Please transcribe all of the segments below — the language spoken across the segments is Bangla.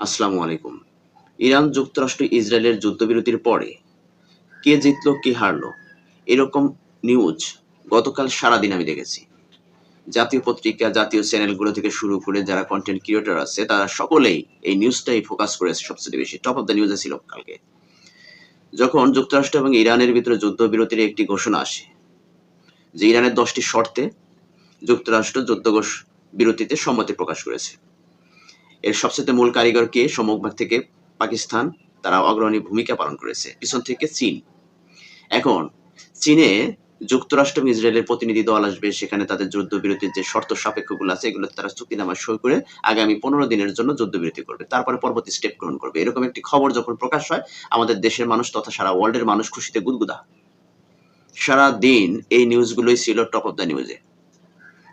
আসসালামু আলাইকুম। ইরান যুক্তরাষ্ট্র ইসরায়েলের যুদ্ধবিরতির পরে কে জিতলো কে হারলো এরকম নিউজ গতকাল সারাদিন আমি দেখেছি। জাতীয় পত্রিকা, জাতীয় চ্যানেলগুলো থেকে শুরু করে যারা কনটেন্ট ক্রিয়েটর আছে তারা সকলেই এই নিউজটাই ফোকাস করেছে সবচেয়ে বেশি। টপ অফ দ্য নিউজে ছিল কালকে। যখন যুক্তরাষ্ট্র এবং ইরানের ভিতরে যুদ্ধবিরতির একটি ঘোষণা আসে যে ইরানের 10টি শর্তে যুক্তরাষ্ট্র বিরতিতে সম্মতি প্রকাশ করেছে। এর সবচেয়ে মূল কারিগর কে? সম্মুখভাগ থেকে পাকিস্তান, তারা অগ্রণী ভূমিকা পালন করেছে। পিছন থেকে চীন। এখন চীনে যুক্তরাষ্ট্র এবং ইসরায়েলের প্রতিনিধি দল আসবে, সেখানে তাদের যুদ্ধবিরতির যে শর্ত সাপেক্ষগুলো আছে এগুলো তারা চুক্তিনামা সই করে আগামী 15 দিনের জন্য যুদ্ধবিরতি করবে। তারপরে পরবর্তী স্টেপ গ্রহণ করবে। এরকম একটি খবর যখন প্রকাশ হয়, আমাদের দেশের মানুষ তথা সারা ওয়ার্ল্ডের মানুষ খুশিতে গুদগুদা। সারাদিন এই নিউজগুলোই ছিল টপ অফ দ্য নিউজে।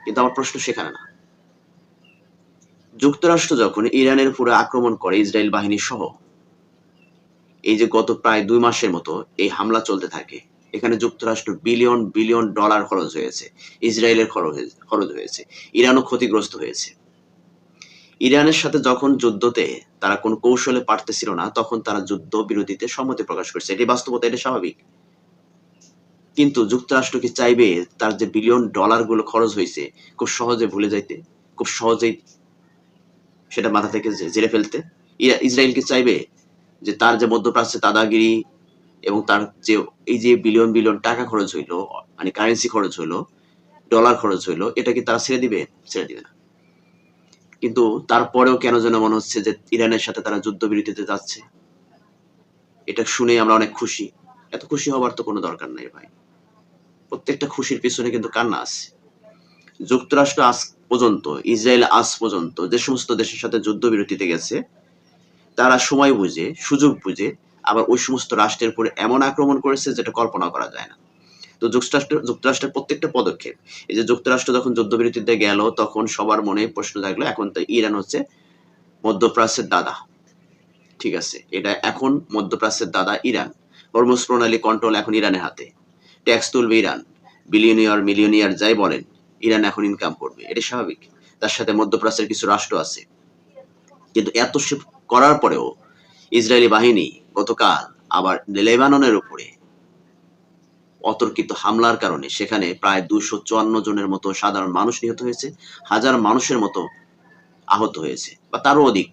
কিন্তু আমার প্রশ্ন সেখানে না। যুক্তরাষ্ট্র যখন ইরানের উপরে আক্রমণ করে ইসরায়েল বাহিনী সহ, এই যে গত প্রায় 2 মাসের মতো এই হামলা চলতে থাকে, এখানে যুক্তরাষ্ট্র বিলিয়ন বিলিয়ন ডলার খরচ হয়েছে, ইসরায়েলের খরচ হয়েছে, ইরানও ক্ষতিগ্রস্ত হয়েছে। ইরানের সাথে যখন যুদ্ধতে তারা কোন কৌশলে পারতেছিল না, তখন তারা যুদ্ধ বিরতিতে সম্মতি প্রকাশ করছে। এটি বাস্তবতা, এটা স্বাভাবিক। কিন্তু যুক্তরাষ্ট্র কি চাইবে তার যে বিলিয়ন ডলার গুলো খরচ হয়েছে খুব সহজে ভুলে যাইতে, খুব সহজেই সেটা মাথা থেকে ঝেড়ে ফেলতে? ইসরায়েল কি চাইবে যে তার যে মধ্যপ্রাচ্যে দাদাগিরি এবং তার যে এই যে বিলিয়ন বিলিয়ন টাকা খরচ হইলো, মানে কারেন্সি খরচ হইলো, ডলার খরচ হইলো, এটা কি তারা ছেড়ে দিবে? ছেড়ে দিবে না। কিন্তু তারপরেও কেন যেন মনে হচ্ছে যে ইরানের সাথে তারা যুদ্ধবিরতিতে যাচ্ছে। এটা শুনে আমরা অনেক খুশি। এত খুশি হবার তো কোনো দরকার নেই ভাই। প্রত্যেকটা খুশির পিছনে কিন্তু কান্না আছে। যুক্তরাষ্ট্র আজ পর্যন্ত, ইসরায়েল আজ পর্যন্ত যে সমস্ত দেশের সাথে যুদ্ধবিরতিতে গেছে, তারা সময় বুঝে, সুযোগ বুঝে আবার ওই সমস্ত রাষ্ট্রের উপরে এমন আক্রমণ করেছে যেটা কল্পনা করা যায় না। তো যুক্তরাষ্ট্রের প্রত্যেকটা পদক্ষেপ, এই যে যুক্তরাষ্ট্র যখন যুদ্ধবিরতিতে গেল তখন সবার মনে প্রশ্ন জাগলো, এখন তো ইরান হচ্ছে মধ্যপ্রাচ্যের দাদা। ঠিক আছে, এটা এখন মধ্যপ্রাচ্যের দাদা ইরান। হরমুজ প্রণালী কন্ট্রোল এখন ইরানের হাতে। ট্যাক্স তুলবে ইরান। বিলিয়নিয়ার মিলিয়নিয়ার যাই বলেন, ইরান এখন ইনকাম করবে, এটা স্বাভাবিক। তার সাথে মধ্যপ্রাচ্যের কিছু রাষ্ট্র আছে। কিন্তু এত সব করার পরেও ইসরায়েলি বাহিনী গতকাল আবার লেবাননের উপরে অতর্কিত হামলার কারণে সেখানে প্রায় 254 জনের মতো সাধারণ মানুষ নিহত হয়েছে, হাজার মানুষের মতো আহত হয়েছে বা তারও অধিক।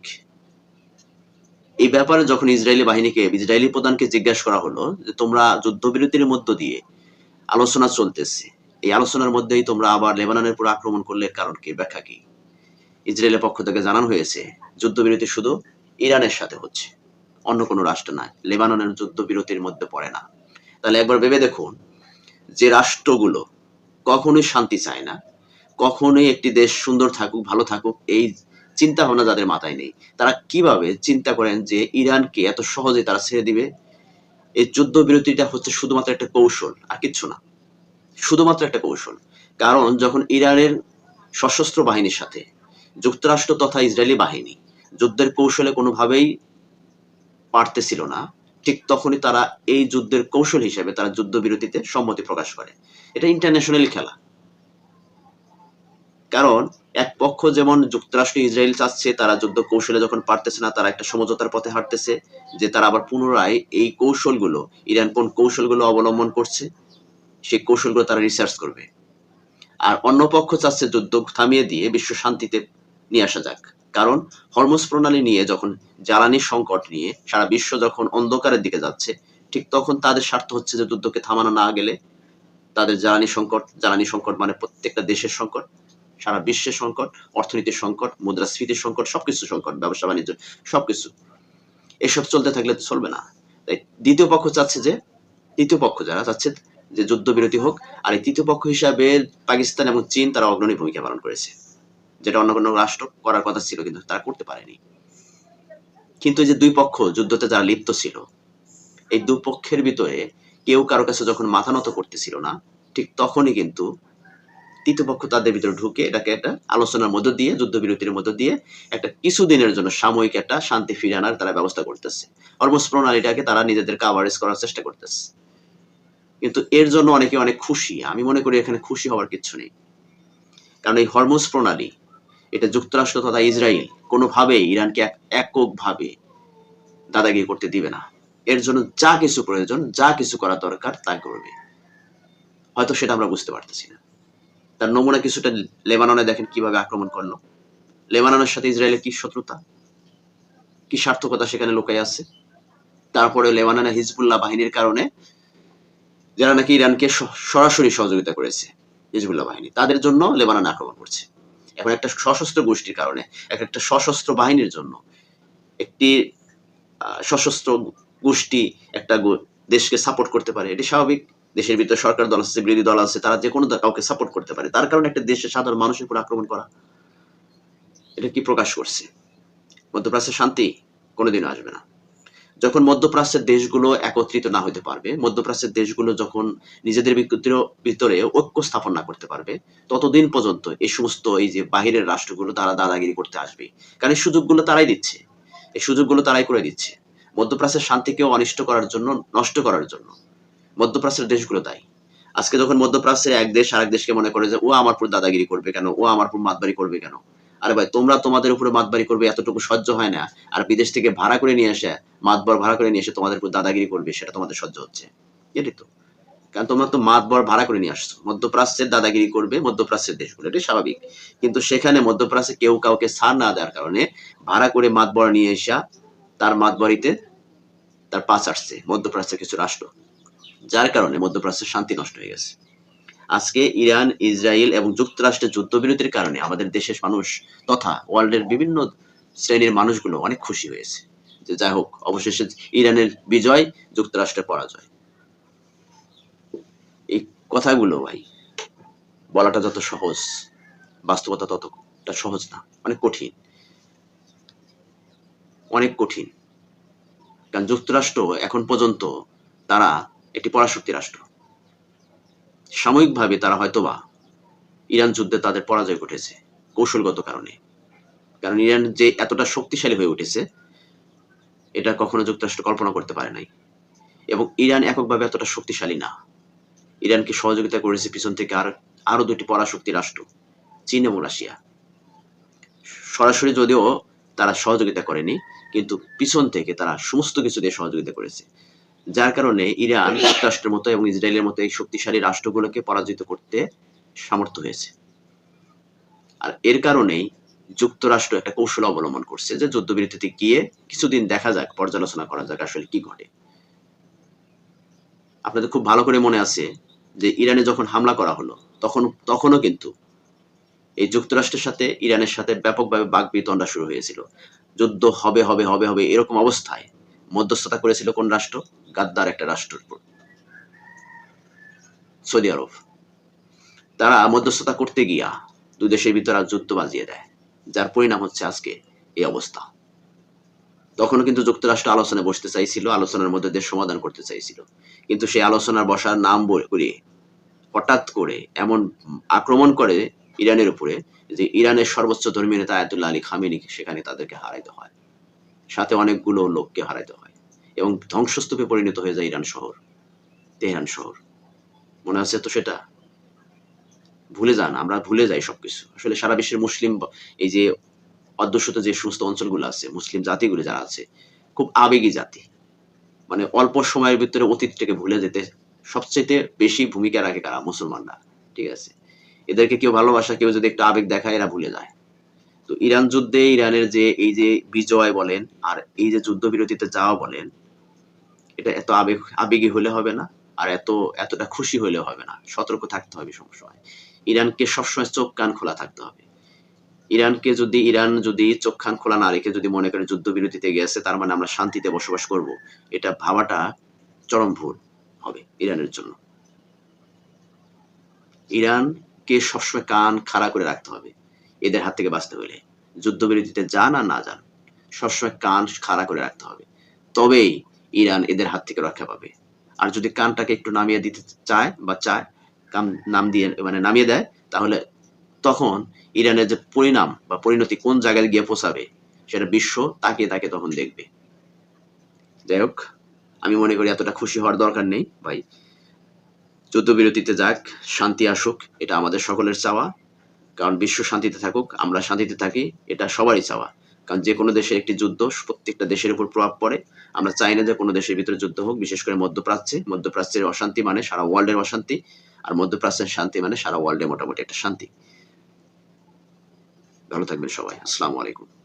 এই ব্যাপারে যখন ইসরায়েলি প্রধানকে জিজ্ঞাসা করা হলো যে তোমরা যুদ্ধবিরতির মধ্য দিয়ে আলোচনা চলতেছে, এই আলোচনার মধ্যেই তোমরা আবার লেবাননের উপর আক্রমণ করলে, কারণ কি, ব্যাখ্যা কি? ইসরায়েলের পক্ষ থেকে জানানো হয়েছে যুদ্ধবিরতি শুধু ইরানের সাথে হচ্ছে, অন্য কোনো রাষ্ট্র নয়। লেবাননের যুদ্ধবিরতির মধ্যে পড়ে না। তাহলে একবার ভেবে দেখুন, যে রাষ্ট্রগুলো কখনোই শান্তি চায় না, কখনোই একটি দেশ সুন্দর থাকুক, ভালো থাকুক, এই চিন্তা ভাবনা যাদের মাথায় নেই, তারা কিভাবে চিন্তা করেন যে ইরানকে এত সহজে তারা ছেড়ে দিবে? এই যুদ্ধবিরতিটা হচ্ছে শুধুমাত্র একটা কৌশল, আর কিচ্ছু না। শুধুমাত্র একটা কৌশল। কারণ যখন ইরানের সশস্ত্র বাহিনীর সাথে যুক্তরাষ্ট্র তথা ইসরায়েলি বাহিনী যুদ্ধের কৌশলে কোনোভাবেই পারতেছিল না, ঠিক তখনই তারা এই যুদ্ধের কৌশল হিসেবে তারা যুদ্ধবিরতিতে সম্মতি প্রকাশ করে। এটা ইন্টারন্যাশনাল খেলা। কারণ এক পক্ষ যেমন যুক্তরাষ্ট্র ইসরায়েল চাচ্ছে, তারা যুদ্ধ কৌশলে যখন পারতেছে না, তারা একটা সমঝোতার পথে হাঁটতেছে যে তারা আবার পুনরায় এই কৌশলগুলো, ইরান কোন কৌশলগুলো অবলম্বন করছে সেই কৌশলগুলো তারা রিসার্চ করবে। আর অন্য পক্ষ চাচ্ছে যুদ্ধ থামিয়ে দিয়ে বিশ্ব শান্তিতে নিয়ে আসা যাক। কারণ হরমুজ প্রণালী নিয়ে যখন, জ্বালানি সংকট নিয়ে সারা বিশ্ব যখন অন্ধকারের দিকে যাচ্ছে, ঠিক তখন তাদের স্বার্থ হচ্ছে যে যুদ্ধকে থামানো না গেলে তাদের জ্বালানি সংকট মানে প্রত্যেকটা দেশের সংকট, সারা বিশ্বের সংকট, অর্থনীতির সংকট, মুদ্রাস্ফীতির সংকট, সবকিছু সংকট, ব্যবসা বাণিজ্য, সবকিছু। এসব চলতে থাকলে তো চলবে না। তাই তৃতীয় পক্ষ যারা চাচ্ছে যে যুদ্ধবিরতি হোক, আর এই তৃতীয় পক্ষ হিসাবে পাকিস্তান এবং চীন তারা অগ্রণী ভূমিকা পালন করেছে, যেটা অন্য কোনো রাষ্ট্র করার কথা ছিল কিন্তু তারা করতে পারেনি। কিন্তু এই যে দুই পক্ষ যুদ্ধতে যারা লিপ্ত ছিল, এই দুই পক্ষের ভিতরে কেউ কারো কাছে যখন মাথা নত করতেছিল না, ঠিক তখনই কিন্তু তৃতীয় পক্ষ তাদের ভিতরে ঢুকে এটাকে একটা আলোচনার মধ্য দিয়ে, যুদ্ধবিরতির মধ্য দিয়ে একটা কিছুদিনের জন্য সাময়িক একটা শান্তি ফিরিয়ে আনার তারা ব্যবস্থা করতেছে। হরমুজ প্রণালীটাকে তারা নিজেদের কাভারেজ করার চেষ্টা করতেছে। কিন্তু এর জন্য অনেকে অনেক খুশি। আমি মনে করি এখানে খুশি হওয়ার কিছু নেই। কারণ এই হরমুজ প্রণালী এটা যুক্তরাষ্ট্র তথা ইসরায়েল কোনোভাবেই ইরানকে এককভাবে দাদাগিরি করতে দিবে না। এর জন্য যা কিছু প্রয়োজন, যা কিছু করা দরকার তা করবে। হয়তো সেটা আমরা বুঝতে পারতেছি না। তার নমুনা কিছুটা লেবাননে দেখেন কিভাবে আক্রমণ করলো। লেবাননের সাথে ইসরায়েলের কি শত্রুতা, কি সার্থকতা সেখানে লুকাই আছে। তারপরে লেবাননে হিজবুল্লাহ বাহিনীর কারণে, যারা নাকি ইরানকে সরাসরি সহযোগিতা করেছে, হিজবুল্লাহ বাহিনী, তাদের জন্য লেবানন আক্রমণ করছে। এখন একটা সশস্ত্র গোষ্ঠীর কারণে, একটা সশস্ত্র বাহিনীর জন্য, একটি সশস্ত্র গোষ্ঠী একটা দেশকে সাপোর্ট করতে পারে, এটি স্বাভাবিক। দেশের ভিতরে সরকার দল আছে, বিরোধী দল আছে, তারা যে কোনো কাউকে সাপোর্ট করতে পারে। তার কারণে একটা দেশের সাধারণ মানুষের উপর আক্রমণ করা, এটা কি প্রকাশ করছে? মধ্যপ্রাচ্যের শান্তি কোনোদিনও আসবে না। যখন মধ্যপ্রাচ্যের দেশগুলো একত্রিত না হতে পারবে, মধ্যপ্রাচ্যের দেশগুলো যখন নিজেদের ভিতরে ঐক্য স্থাপন না করতে পারবে, ততদিন পর্যন্ত এই সমস্ত এই যে বাহিরের রাষ্ট্রগুলো তারা দাদাগিরি করতে আসবে। কারণ এই সুযোগগুলো তারাই দিচ্ছে, এই সুযোগগুলো তারাই করে দিচ্ছে। মধ্যপ্রাচ্যের শান্তিকেও অনিষ্ট করার জন্য, নষ্ট করার জন্য মধ্যপ্রাচ্যের দেশগুলো দায়ী। আজকে যখন মধ্যপ্রাচ্যের এক দেশ আরেক দেশকে মনে করে যে ও আমার উপর দাদাগিরি করবে কেন, ও আমার উপর মাতবাড়ি করবে কেন, আরে ভাই তোমরা তোমাদের উপরে মাতবাড়ি করবে এতটুকু সহ্য হয় না, আর বিদেশ থেকে ভাড়া করে নিয়ে আসে, মাতবর ভাড়া করে নিয়ে এসে তোমাদের উপর দাদাগিরি করবে, সেটা তোমাদের সহ্য হচ্ছে? এটাই তো। কারণ তোমরা তো মাতবর ভাড়া করে নিয়ে আসছো, মধ্যপ্রাচ্যের দাদাগিরি করবে মধ্যপ্রাচ্যের দেশগুলো, এটাই স্বাভাবিক। কিন্তু সেখানে মধ্যপ্রাচ্যে কেউ কাউকে ছাড় না দেওয়ার কারণে ভাড়া করে মাতবর নিয়ে এসা তার মাতবাড়িতে তার পা চাটছে মধ্যপ্রাচ্যের কিছু রাষ্ট্র, যার কারণে মধ্যপ্রাচ্যের শান্তি নষ্ট হয়ে গেছে। আজকে ইরান, ইসরায়েল এবং যুক্তরাষ্ট্রের যুদ্ধবিরতির কারণে আমাদের দেশের মানুষ তথা ওয়ার্ল্ডের বিভিন্ন শ্রেণীর মানুষগুলো অনেক খুশি হয়েছে যে যাই হোক, অবশেষে ইরানের বিজয়, যুক্তরাষ্ট্রের পরাজয়। এই কথাগুলো ভাই বলাটা যত সহজ, বাস্তবতা ততটা সহজ না, অনেক কঠিন, অনেক কঠিন। কারণ যুক্তরাষ্ট্র এখন পর্যন্ত তারা একটি পরাশক্তি রাষ্ট্র। সাময়িকভাবে তারা হয়তোবা ইরান যুদ্ধে তাদের পরাজয় ঘটেছে কৌশলগত কারণে, কারণ ইরান যে এতটা শক্তিশালী হয়ে উঠেছে এটা কখনো যুক্তরাষ্ট্র কল্পনা করতে পারে নাই। এবং ইরান এককভাবে এতটা শক্তিশালী না। ইরানকে সহযোগিতা করেছে পিছন থেকে আরো দুটি পরাশক্তি রাষ্ট্র, চীন এবং রাশিয়া। সরাসরি যদিও তারা সহযোগিতা করেনি, কিন্তু পিছন থেকে তারা সমস্ত কিছু দিয়ে সহযোগিতা করেছে, যার কারণে ইরান যুক্তরাষ্ট্রের মতো এবং ইসরায়েলের মতো এই শক্তিশালী রাষ্ট্রগুলোকে পরাজিত করতে সামর্থ্য হয়েছে। আর এর কারণেই যুক্তরাষ্ট্র একটা কৌশল অবলম্বন করছে যে যুদ্ধবিরতিতে গিয়ে কিছুদিন দেখা যাক, পর্যালোচনা করা যাক আসলে কি ঘটে। আপনাদের খুব ভালো করে মনে আছে যে ইরানে যখন হামলা করা হলো তখনও কিন্তু এই যুক্তরাষ্ট্রের সাথে ইরানের সাথে ব্যাপকভাবে বাকবিতণ্ডা শুরু হয়েছিল। যুদ্ধ হবে হবে হবে হবে এরকম অবস্থায় মধ্যস্থতা করেছিল কোন রাষ্ট্র? গাদ্দার একটা রাষ্ট্রের উপর, সৌদি আরব। তারা মধ্যস্থতা করতে গিয়া দুই দেশের ভিতরে যুদ্ধ বাজিয়ে দেয়, যার পরিণাম হচ্ছে আজকে এই অবস্থা। তখনও কিন্তু যুক্তরাষ্ট্র আলোচনায় বসতে চাইছিল, আলোচনার মধ্যে দেশ সমাধান করতে চাইছিল, কিন্তু সেই আলোচনার বসার নাম করে হঠাৎ করে এমন আক্রমণ করে ইরানের উপরে যে ইরানের সর্বোচ্চ ধর্মীয় নেতা আয়াতুল্লাহ আলী খামেনি সেখানে তাদেরকে হারাইতে হয়, সাথে অনেকগুলো লোককে হারাইতে হয়, এবং ধ্বংসস্তূপে পরিণত হয়ে যায় ইরান শহর, তেহরান শহর। মনে আছে তো? সেটা ভুলে যান, আমরা ভুলে যাই সবকিছু। আসলে সারা বিশ্বের মুসলিম এই যে অধ্যুষিত যে সমস্ত অঞ্চলগুলো আছে, মুসলিম জাতিগুলো যারা আছে, খুব আবেগী জাতি। মানে অল্প সময়ের ভিতরে অতীতটাকে ভুলে যেতে সবচেয়ে বেশি ভূমিকা রাখে কারা? মুসলমানরা। ঠিক আছে, এদেরকে কেউ ভালোবাসা, কেউ যদি একটু আবেগ দেখায় এরা ভুলে যায়। তো ইরান যুদ্ধে ইরানের যে এই যে বিজয় বলেন আর এই যে যুদ্ধবিরতিতে যাওয়া বলেন, এটা এত আবেগী হলে হবে না, আর এতটা খুশি হলে হবে না। সতর্ক থাকতে হবে সবসময়। ইরানকে সবসময় চোখ কান খোলা থাকতে হবে। ইরান যদি চোখ কান খোলা না রেখে যদি মনে করে যুদ্ধবিরতিতে গেছে তার মানে আমরা শান্তিতে বসবাস করব, এটা ভাবাটা চরম ভুল হবে ইরানের জন্য। ইরানকে সবসময় কান খাড়া করে রাখতে হবে এদের হাত থেকে বাঁচতে হলে। যুদ্ধবিরতিতে যান আর না যান, সবসময় কান খাড়া করে রাখতে হবে, তবেই ইরান এদের হাত থেকে রক্ষা পাবে। আর যদি কানটাকে একটু নামিয়ে দিতে চায় কান নামিয়ে দেয়, তাহলে তখন ইরানের যে পরিণাম বা পরিণতি কোন জায়গায় গিয়ে পৌঁছাবে সেটা বিশ্ব তাকে তখন দেখবে। যাই হোক, আমি মনে করি এতটা খুশি হওয়ার দরকার নেই ভাই। যুদ্ধবিরতিতে যাক, শান্তি আসুক, এটা আমাদের সকলের চাওয়া। কারণ বিশ্ব শান্তিতে থাকুক, আমরা শান্তিতে থাকি, এটা সবারই চাওয়া। কারণ যে কোনো দেশের একটি যুদ্ধ প্রত্যেকটা দেশের উপর প্রভাব পড়ে। আমরা চাই না যে কোনো দেশের ভিতরে যুদ্ধ হোক, বিশেষ করে মধ্যপ্রাচ্যে। মধ্যপ্রাচ্যের অশান্তি মানে সারা ওয়ার্ল্ডের অশান্তি, আর মধ্যপ্রাচ্যের শান্তি মানে সারা ওয়ার্ল্ডে মোটামুটি একটা শান্তি। ভালো থাকবেন সবাই। আসসালামু আলাইকুম।